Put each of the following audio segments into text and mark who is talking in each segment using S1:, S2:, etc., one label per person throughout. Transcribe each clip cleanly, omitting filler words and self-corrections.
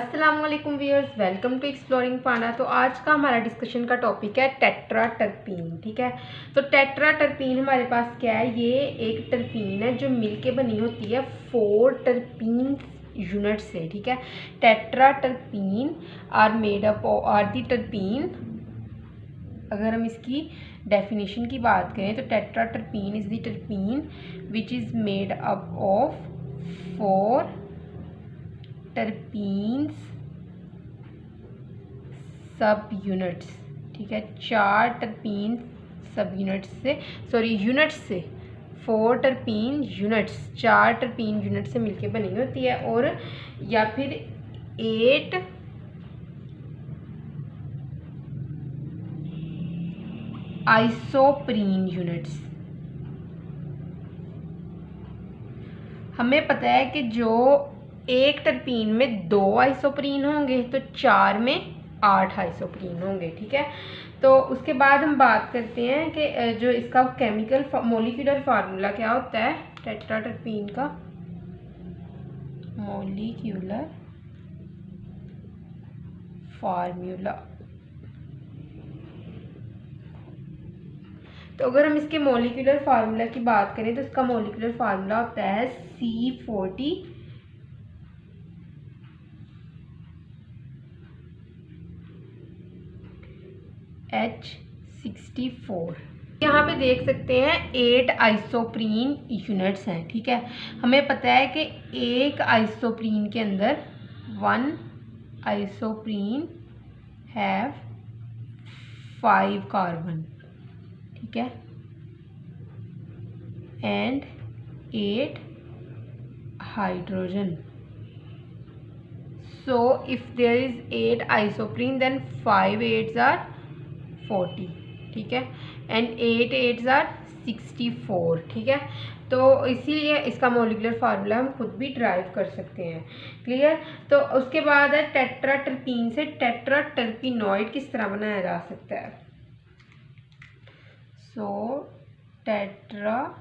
S1: अस्सलामुअलैकुम viewers, welcome to exploring पांडा। तो आज का हमारा डिस्कशन का टॉपिक है टेट्राटर्पीन। ठीक है, तो टेट्राटर्पीन हमारे पास क्या है? ये एक टर्पीन है जो मिलके बनी होती है 4 टर्पीन यूनिट से। ठीक है, tetraterpene are made up are the terpene. अगर हम इसकी डेफिनेशन की बात करें तो tetraterpene is the terpene which is made up of 4 terpenes sub units. ठीक है, 4 टर्पीन सब यूनिट्स से, सॉरी यूनिट्स से, 4 टर्पीन यूनिट्स, 4 टर्पीन यूनिट से मिलके बनी होती है। और या फिर 8 आइसोप्रीन यूनिट्स। हमें पता है कि जो एक टर्पीन में 2 आइसोप्रीन होंगे तो 4 में 8 आइसोप्रीन होंगे। ठीक है, तो उसके बाद हम बात करते हैं कि जो इसका केमिकल मॉलिक्यूलर फार्मूला क्या होता है। टेट्राटर्पीन का मॉलिक्यूलर फार्मूला, तो अगर हम इसके मॉलिक्यूलर फार्मूला की बात करें तो इसका मॉलिक्यूलर फार्मूला होता है C40 H64। यहाँ पे देख सकते हैं 8 आइसोप्रीन यूनिट्स हैं। ठीक है, हमें पता है कि एक आइसोप्रीन के अंदर 1 आइसोप्रीन हैव 5 कार्बन। ठीक है, and 8 hydrogen. So if there is 8 isoprene then 5 8s are 40। ठीक है, एंड 8 8s आर 64। ठीक है, तो इसीलिए इसका मॉलिक्यूलर फार्मूला हम खुद भी ड्राइव कर सकते हैं। क्लियर? तो उसके बाद है टेट्राटर्पीन से टेट्राटर्पिनॉइड किस तरह बनाया जा सकता है। सो टेट्राटर्पीन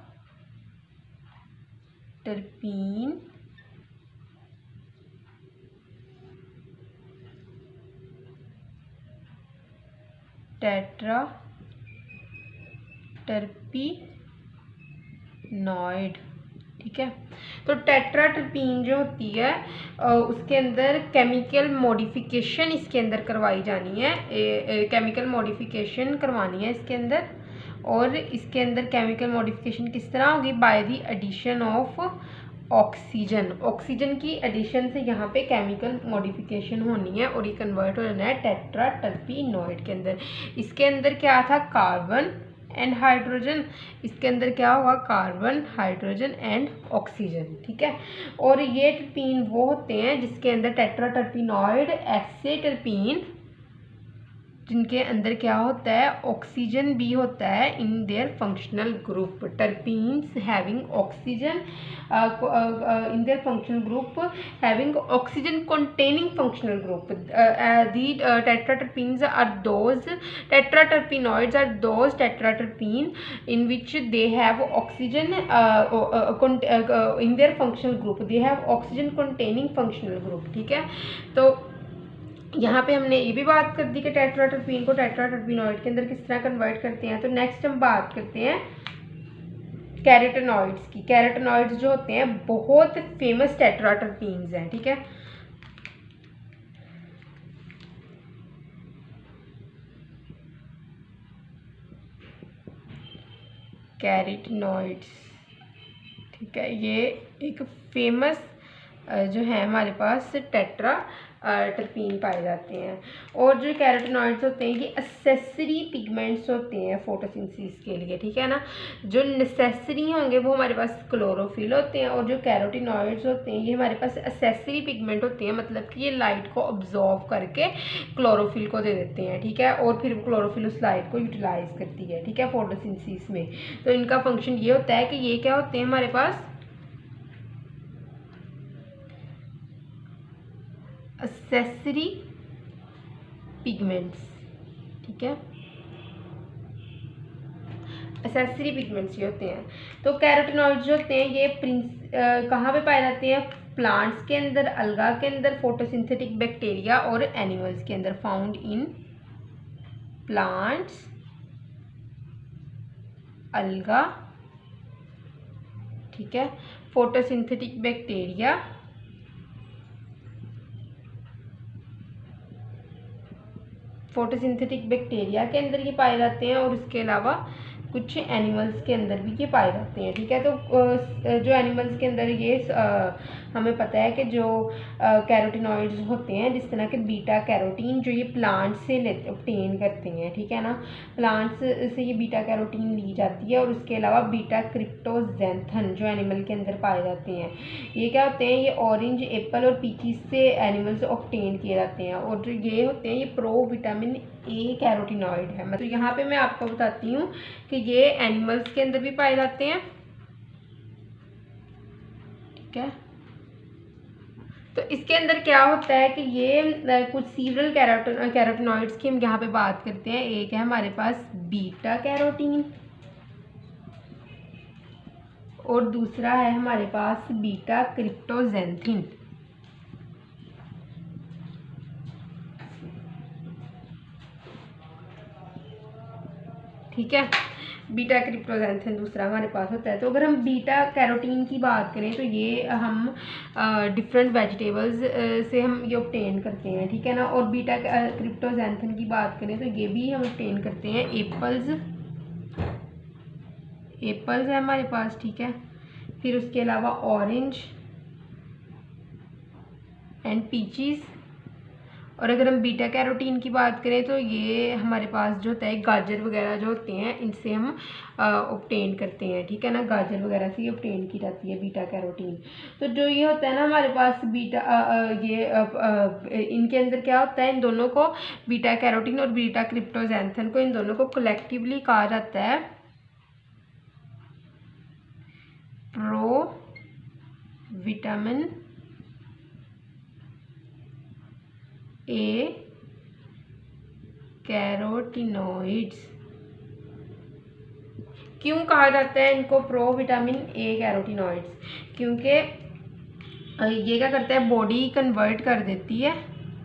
S1: टेट्राटर्पिनॉइड। ठीक है, तो टेट्राटर्पीन जो होती है उसके अंदर केमिकल मॉडिफिकेशन इसके अंदर करवाई जानी है, केमिकल मॉडिफिकेशन करवानी है इसके अंदर। और इसके अंदर केमिकल मॉडिफिकेशन किस तरह होगी? By the addition of oxygen. Oxygen की एडिशन से यहाँ पे केमिकल मॉडिफिकेशन होनी है और ये कन्वर्ट हो जाना है टेट्राटर्पिनॉइड के अंदर। इसके अंदर क्या था? Carbon and hydrogen. इसके अंदर क्या होगा? Carbon, hydrogen and oxygen. ठीक है, और ये टर्पीन वो होते हैं जिसके अंदर टेट्राटर्पिनॉइड ऐसे टर्पीन जिनके अंदर क्या होता है? ऑक्सीजन भी होता है in their functional group. Terpenes having oxygen in their functional group, having oxygen containing functional group. The tetraterpenes are those, tetraterpenoids are those tetraterpene in which they have oxygen in their functional group, they have oxygen containing functional group. ठीक है, तो यहाँ पे हमने ये भी बात कर दी कि टेट्राटर्पीन को टेट्राटर्पिनॉइड के अंदर किस तरह कन्वर्ट करते हैं। तो नेक्स्ट हम बात करते हैं कैरोटेनॉइड्स की। कैरोटेनॉइड्स जो होते हैं बहुत फेमस टेट्राटर्पीन्स हैं। ठीक है, कैरोटेनॉइड्स, ठीक है, ये एक फेमस जो है हमारे पास टेट्राटर्पीन पाए जाते हैं। और जो कैरोटेनॉइड्स होते हैं ये एक्सेसरी पिगमेंट्स होते हैं फोटोसिंथेसिस के लिए। ठीक है ना, जो नेसेसरी होंगे वो हमारे पास क्लोरोफिल होते हैं, और जो कैरोटेनॉइड्स होते हैं ये हमारे पास एक्सेसरी पिगमेंट होते हैं, मतलब कि ये लाइट को ऑब्जॉर्व करके क्लोरोफिल को दे देते हैं। ठीक है, और फिर क्लोरोफिल उस लाइट को यूटिलाइज करती है। ठीक है, फोटोसिंथेसिस में। तो इनका फंक्शन ये होता है कि ये क्या होते हैं हमारे पास? Accessory pigments. ठीक है, एक्सेसरी पिगमेंट्स ये होते हैं। तो कैरोटेनॉइड्स जो होते हैं ये कहाँ पे पाए जाते हैं? प्लांट्स के अंदर, अलगा के अंदर, फोटोसिंथेटिक बैक्टीरिया और एनिमल्स के अंदर। फाउंड इन प्लांट्स, अलगा, ठीक है, फोटोसिंथेटिक बैक्टीरिया, फोटोसिंथेटिक बैक्टीरिया के अंदर ये पाए जाते हैं और उसके अलावा कुछ एनिमल्स के अंदर भी ये पाए जाते हैं। ठीक है, तो जो एनिमल्स के अंदर ये हमें पता है कि जो कैरोटीनॉइड्स होते हैं, जिस तरह के बीटा कैरोटीन जो ये प्लांट से ऑब्टेन करते हैं, ठीक है ना, प्लांट्स से ये बीटा कैरोटीन ली जाती है। और उसके अलावा बीटा क्रिप्टोजेंथन जो एनिमल के अंदर पाए जाते हैं, ये क्या होते हैं, ये ऑरेंज, एप्पल और पीचीज से एनिमल्स ऑब्टेन किए जाते हैं। और जो ये होते हैं ये प्रो विटामिन ए कैरोटीनॉइड है। मतलब यहाँ पे मैं आपको बताती हूँ कि ये एनिमल्स के अंदर भी पाए जाते हैं। ठीक है, तो इसके अंदर क्या होता है कि ये कुछ सीवरल कैरोटीनॉइड्स की हम यहाँ पे बात करते हैं। एक है हमारे पास बीटा कैरोटीन और दूसरा है हमारे पास बीटा क्रिप्टोजेंथिन। ठीक है, बीटा क्रिप्टोजेंथिन दूसरा हमारे पास होता है। तो अगर हम बीटा कैरोटीन की बात करें तो ये हम डिफरेंट वेजिटेबल्स से हम ये ऑब्टेन करते हैं। ठीक है ना, और बीटा क्रिप्टोजेंथिन की बात करें तो ये भी हम ऑब्टेन करते हैं एप्पल्स है हमारे पास। ठीक है, फिर उसके अलावा ऑरेंज एंड पीचीज़। और अगर हम बीटा कैरोटीन की बात करें तो ये हमारे पास जो होता है गाजर वगैरह जो होते हैं, इनसे हम ऑब्टेन करते हैं। ठीक है ना, गाजर वगैरह से ये ऑब्टेन की जाती है बीटा कैरोटीन। तो जो ये होता है ना हमारे पास बीटा इनके अंदर क्या होता है, इन दोनों को, बीटा कैरोटीन और बीटा क्रिप्टोजेंथन को, इन दोनों को कलेक्टिवली कहा जाता है प्रो विटामिन ए कैरोटीनॉइड्स। क्यों कहा जाता है इनको प्रो विटामिन ए कैरोटीनॉइड्स? क्योंकि ये क्या करता है, बॉडी कन्वर्ट कर देती है,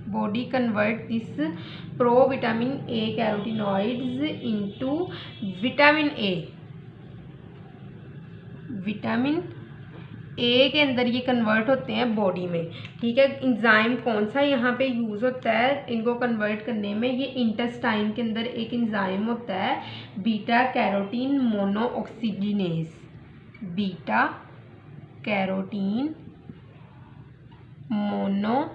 S1: body convert this pro vitamin A carotenoids into vitamin A. Vitamin A के अंदर ये कन्वर्ट होते हैं बॉडी में। ठीक है, इंजाइम कौन सा यहाँ पे यूज़ होता है इनको कन्वर्ट करने में, ये इंटेस्टाइन के अंदर एक इंजाइम होता है beta carotene monooxygenase. Beta carotene monooxygenase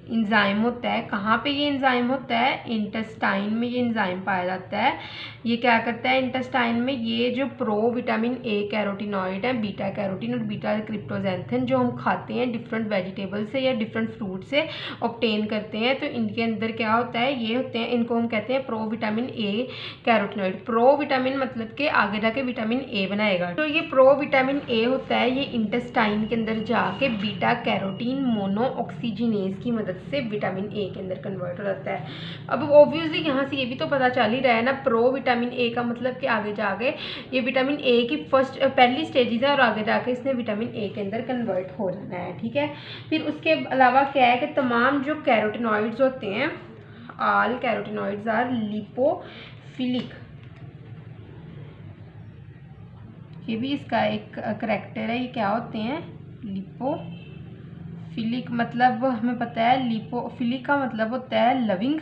S1: enzyme होता है। कहाँ पे ये इंजाइम होता है? इंटेस्टाइन में ये इंजाइम पाया जाता है। ये क्या करता है इंटेस्टाइन में, ये जो प्रो विटामिन ए कैरोटीनॉइड है, बीटा कैरोटीन और बीटा क्रिप्टोजेंथिन जो हम खाते हैं डिफरेंट वेजिटेबल से या डिफरेंट फ्रूट से ऑब्टेन करते हैं, तो इनके अंदर क्या होता है, ये होते हैं, इनको हम कहते हैं pro vitamin A carotenoid. Pro vitamin मतलब कि आगे जाके विटामिन ए बनाएगा। तो ये प्रो विटामिन ए होता है, ये इंटेस्टाइन के अंदर जाके बीटा कैरोटीन मोनोऑक्सीजिनेज की मदद से विटामिन ए के अंदर कन्वर्ट हो जाता है। अब ऑब्वियसली यहाँ से ये भी तो पता चल ही रहा है ना, प्रो विटामिन ए का मतलब कि आगे जाके ये विटामिन ए की पहली स्टेजेस है और आगे जाके इसने विटामिन ए के अंदर कन्वर्ट हो जाना है। ठीक है, फिर उसके अलावा क्या है कि तमाम जो कैरोटीनॉइड्स होते हैं, ऑल कैरोटीनॉइड्स आर लिपोफिलिक। ये भी इसका एक करैक्टर है, ये क्या होते हैं, लिपोफिलिक। मतलब हमें पता है लिपोफिलिक का मतलब होता है लविंग,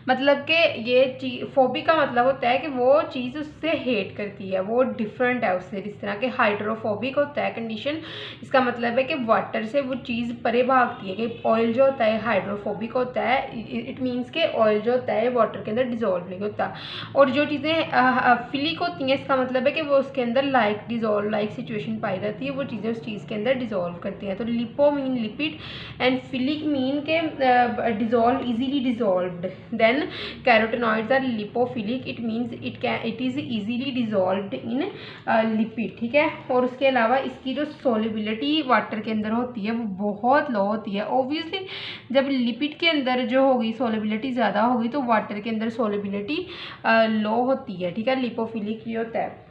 S1: मतलब कि ये चीज, फोबिक का मतलब होता है कि वो चीज़ उससे हेट करती है, वो डिफरेंट है उससे। जिस तरह के हाइड्रोफोबिक होता है कंडीशन, इसका मतलब है कि वाटर से वो चीज़ परे भागती है। कि ऑयल जो होता है हाइड्रोफोबिक होता है, इट मीन्स के ऑयल जो होता है वाटर के अंदर डिजोल्व नहीं होता। और जो चीज़ें फिलिक होती हैं, इसका मतलब है कि वो उसके अंदर डिजोल्व लाइक सिचुएशन पाई जाती है, वो चीज़ें उस चीज़ के अंदर डिजोल्व करती हैं। तो lipo mean lipid and philic mean के dissolve, easily dissolved. Then carotenoids are lipophilic, it means it is easily dissolved in lipid. ठीक है, और उसके अलावा इसकी जो सोलिबिलिटी वाटर के अंदर होती है वो बहुत लो होती है। ऑब्वियसली जब लिपिड के अंदर जो होगी सोलिबिलिटी ज़्यादा होगी तो वाटर के अंदर सोलिबिलिटी लो होती है। ठीक है, लिपोफिलिक ये होता है।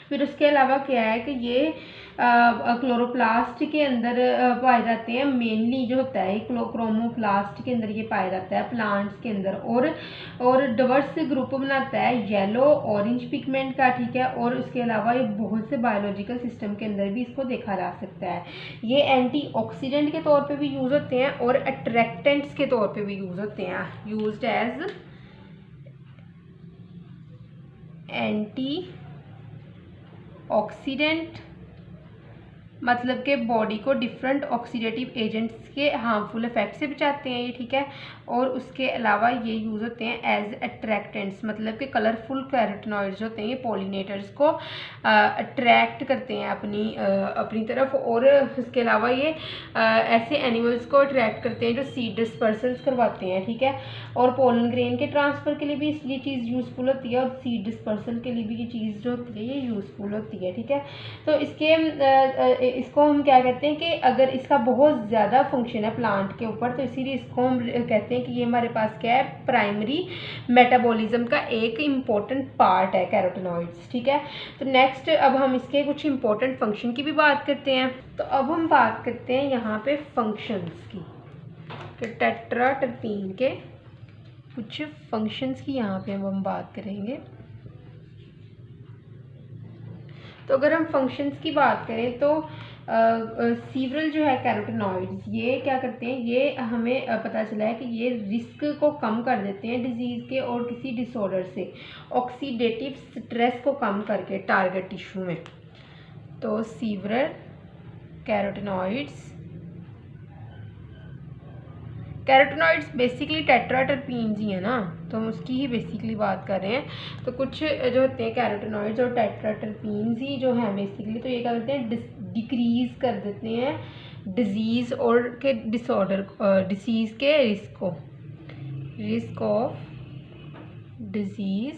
S1: फिर उसके अलावा क्या है कि ये क्लोरोप्लास्ट के अंदर पाए जाते हैं। मेनली जो होता है क्रोमोप्लास्ट के अंदर ये पाया जाता है प्लांट्स के अंदर। और डाइवर्स ग्रुप बनाता है येलो ऑरेंज पिगमेंट का, ठीक है। और उसके अलावा ये बहुत से बायोलॉजिकल सिस्टम के अंदर भी इसको देखा जा सकता है। ये एंटीऑक्सीडेंट के तौर पे भी यूज़ होते हैं और अट्रैक्टेंट्स के तौर पे भी यूज़ होते हैं। यूज्ड एज एंटी ऑक्सीडेंट, मतलब कि बॉडी को डिफरेंट ऑक्सीडेटिव एजेंट्स के हार्मफुल इफेक्ट से बचाते हैं ये, ठीक है। और उसके अलावा ये यूज़ होते हैं एज अट्रैक्टेंट्स, मतलब कि कलरफुल कैरोटीनॉइड्स होते हैं ये पॉलिनेटर्स को अट्रैक्ट करते हैं अपनी तरफ। और उसके अलावा ये ऐसे एनिमल्स को अट्रैक्ट करते हैं जो सीड डिस्पर्सल्स करवाते हैं, ठीक है। और पोलन ग्रेन के ट्रांसफ़र के लिए भी ये चीज़ यूज़फुल होती है और सीड डिस्पर्सल के लिए भी ये चीज़ जो होती है ये यूज़फुल होती है, ठीक है। तो इसको हम क्या कहते हैं कि अगर इसका बहुत ज़्यादा फंक्शन है प्लांट के ऊपर, तो इसीलिए इसको हम कहते हैं कि ये हमारे पास क्या है, प्राइमरी मेटाबॉलिज्म का एक इम्पॉर्टेंट पार्ट है कैरोटीनॉइड्स, ठीक है। तो नेक्स्ट अब हम इसके कुछ इम्पोर्टेंट फंक्शन की भी बात करते हैं। तो अब हम बात करते हैं यहाँ पे फंक्शंस की, तो टेट्राटर्पीन के कुछ फंक्शंस की यहाँ पे हम बात करेंगे। तो अगर हम फंक्शंस की बात करें तो सीवरल जो है कैरोटीनॉइड्स ये क्या करते हैं, ये हमें पता चला है कि ये रिस्क को कम कर देते हैं डिजीज़ के और किसी डिसऑर्डर से, ऑक्सीडेटिव स्ट्रेस को कम करके टारगेट टिश्यू में। तो सीवरल कैरोटीनॉइड्स बेसिकली टेट्राटर्पीन्स ही है ना, तो हम उसकी ही बेसिकली बात कर रहे हैं। तो कुछ जो होते हैं कैरोटीनॉइड्स और टेट्राटर्पीन्स ही जो हैं बेसिकली, तो ये क्या करते हैं, डिक्रीज़ कर देते हैं डिजीज़ और के डिसऑर्डर, डिसीज़ के रिस्क ऑफ डिजीज़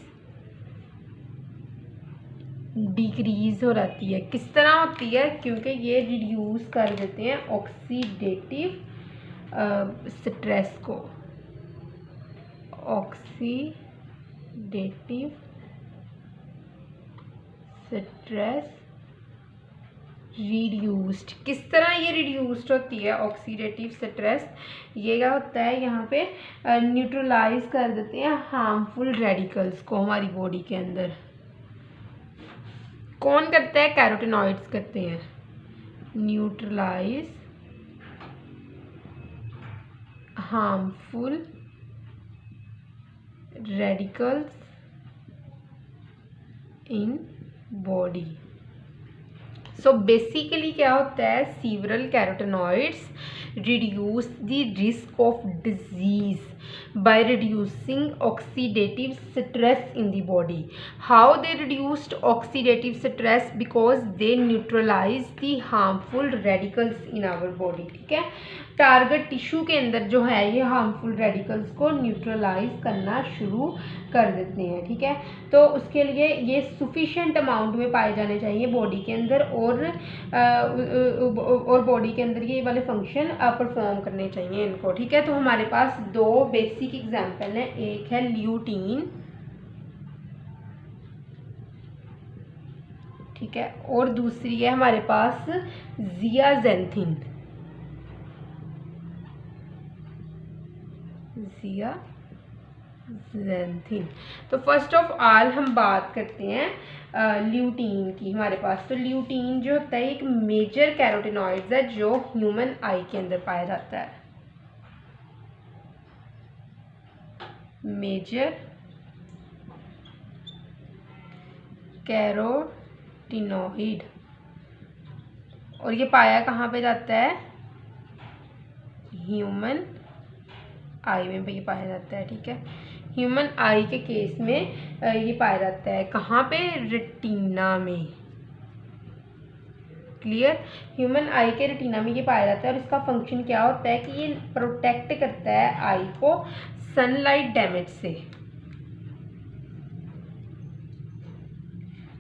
S1: डिक्रीज़ हो जाती है। किस तरह होती है, क्योंकि ये रिड्यूस कर देते हैं ऑक्सीडेटिव स्ट्रेस को, ऑक्सीडेटिव स्ट्रेस रिड्यूस्ड। किस तरह ये रिड्यूस्ड होती है ऑक्सीडेटिव स्ट्रेस, ये क्या होता है यहाँ पे, न्यूट्रलाइज कर देते हैं हार्मफुल रेडिकल्स को हमारी बॉडी के अंदर। कौन करता है, कैरोटीनॉइड्स करते हैं, neutralize harmful radicals in body. So basically क्या होता है, several carotenoids reduce the risk of disease by reducing oxidative stress in the body. How they reduced oxidative stress? Because they neutralize the harmful radicals in our body, ठीक है। Target tissue के अंदर जो है ये हार्मफुल रेडिकल्स को neutralise करना शुरू कर देते हैं, ठीक है। तो उसके लिए ये सुफिशिएंट अमाउंट में पाए जाने चाहिए बॉडी के अंदर और बॉडी के अंदर ये वाले फंक्शन परफॉर्म करने चाहिए इनको, ठीक है। तो हमारे पास दो बेसिक एग्जांपल हैं, एक है ल्यूटीन, ठीक है, और दूसरी है हमारे पास जियाजेंथिन। तो फर्स्ट ऑफ ऑल हम बात करते हैं ल्यूटीन की हमारे पास। तो ल्यूटीन जो होता है एक मेजर कैरोटीनॉइड्स है जो ह्यूमन आई के अंदर पाया जाता है, मेजर कैरोटीनॉइड। और ये पाया कहाँ पे जाता है, ह्यूमन आई में ये पाया जाता है, ठीक है। ह्यूमन आई के केस में ये पाया जाता है कहाँ पे, रेटिना में, क्लियर। ह्यूमन आई के रेटिना में ये पाया जाता है और इसका फंक्शन क्या होता है कि ये प्रोटेक्ट करता है आई को सनलाइट डैमेज से।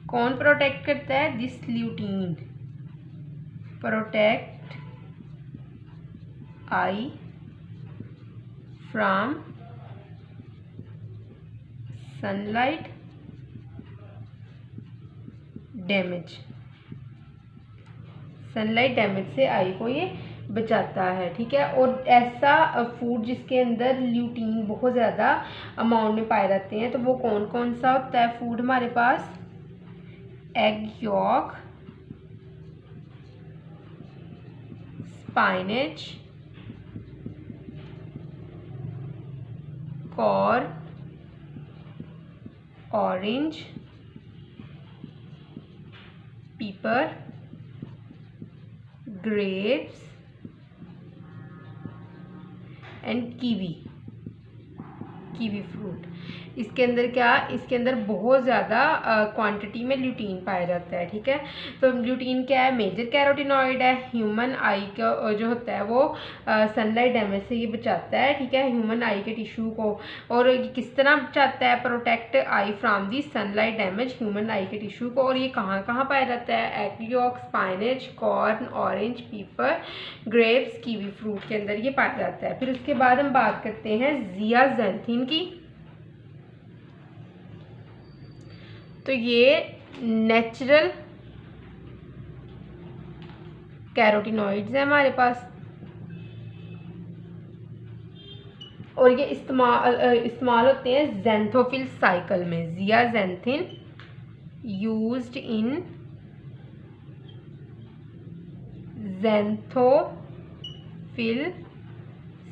S1: कौन प्रोटेक्ट करता है, this lutein protect I from sunlight damage, sunlight damage से आई को ये बचाता है, ठीक है। और ऐसा फूड जिसके अंदर ल्यूटीन बहुत ज़्यादा अमाउंट में पाए जाते हैं, तो वो कौन कौन सा होता है फूड हमारे पास? एग यॉक, स्पाइनेच, कॉर्न, ऑरेंज, पीपर, ग्रेप्स एंड कीवी फ्रूट। इसके अंदर क्या, इसके अंदर बहुत ज़्यादा क्वांटिटी में ल्यूटीन पाया जाता है, ठीक है। तो ल्यूटीन क्या है? मेजर कैरोटीनॉइड है। ह्यूमन आई का जो होता है वो सनलाइट डैमेज से ये बचाता है, ठीक है, ह्यूमन आई के टिश्यू को। और किस तरह बचाता है? Protect I from the sunlight damage human आई के टिश्यू को। और ये कहाँ कहाँ पाया जाता है? एग यॉक, स्पाइनेच, कॉर्न, ऑरेंज, पीपर, ग्रेप्स, कीवी फ्रूट के अंदर ये पाया जाता है। फिर उसके बाद हम बात करते हैं ज़ियाज़ैंथिन की। तो ये नेचुरल कैरोटीनॉइड्स हैं हमारे पास, और ये इस्तेमाल होते हैं ज़ैंथोफिल साइकिल में। ज़ियाज़ैंथिन यूज्ड इन ज़ैंथोफिल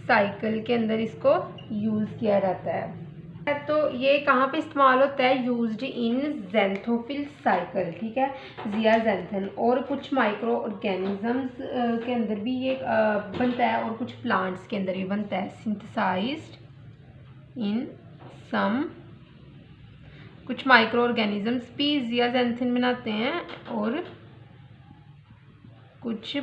S1: साइकिल के अंदर इसको यूज़ किया जाता है। तो ये कहाँ पे इस्तेमाल होता है? यूज्ड इन ज़ैंथोफिल साइकिल, ठीक है, ज़ियाज़ैंथिन। और कुछ माइक्रो ऑर्गेनिजम्स के अंदर भी ये बनता है, और कुछ प्लांट्स के अंदर भी बनता है। सिंथेसाइज्ड इन सम, कुछ माइक्रो ऑर्गेनिजम्स भी ज़ियाज़ैंथिन बनाते हैं, और कुछ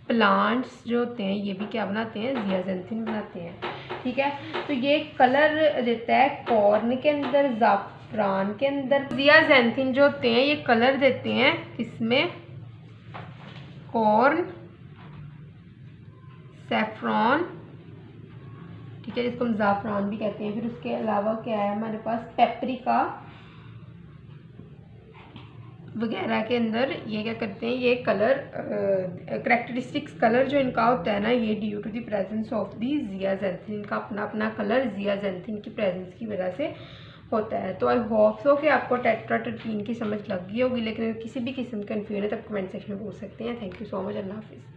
S1: प्लांट्स जो होते हैं ये भी क्या बनाते हैं? ज़ियाज़ैंथिन बनाते हैं, ठीक है। तो ये कलर देता है कॉर्न के अंदर, ज़ाफ़रान के अंदर। ज़ियाज़ैंथिन जो होते हैं ये कलर देते हैं इसमें कॉर्न, सैफ़रॉन, ठीक है, जिसको हम ज़ाफ़रान भी कहते हैं। फिर उसके अलावा क्या है हमारे पास? पेपरिका वगैरह के अंदर ये क्या करते हैं? ये कलर करेक्टरिस्टिक्स कलर जो इनका होता है ना, ये due to the presence of the zeaxanthin, इनका अपना अपना कलर ज़ियाज़ैंथिन की प्रेजेंस की वजह से होता है। तो आई होप सो कि आपको टेट्राटर्पीन की समझ लग गई होगी, लेकिन अगर किसी भी किस्म का कन्फ्यूजन है तो आप कमेंट सेक्शन में पूछ सकते हैं। थैंक यू सो मच, अल्लाह हाफिज़।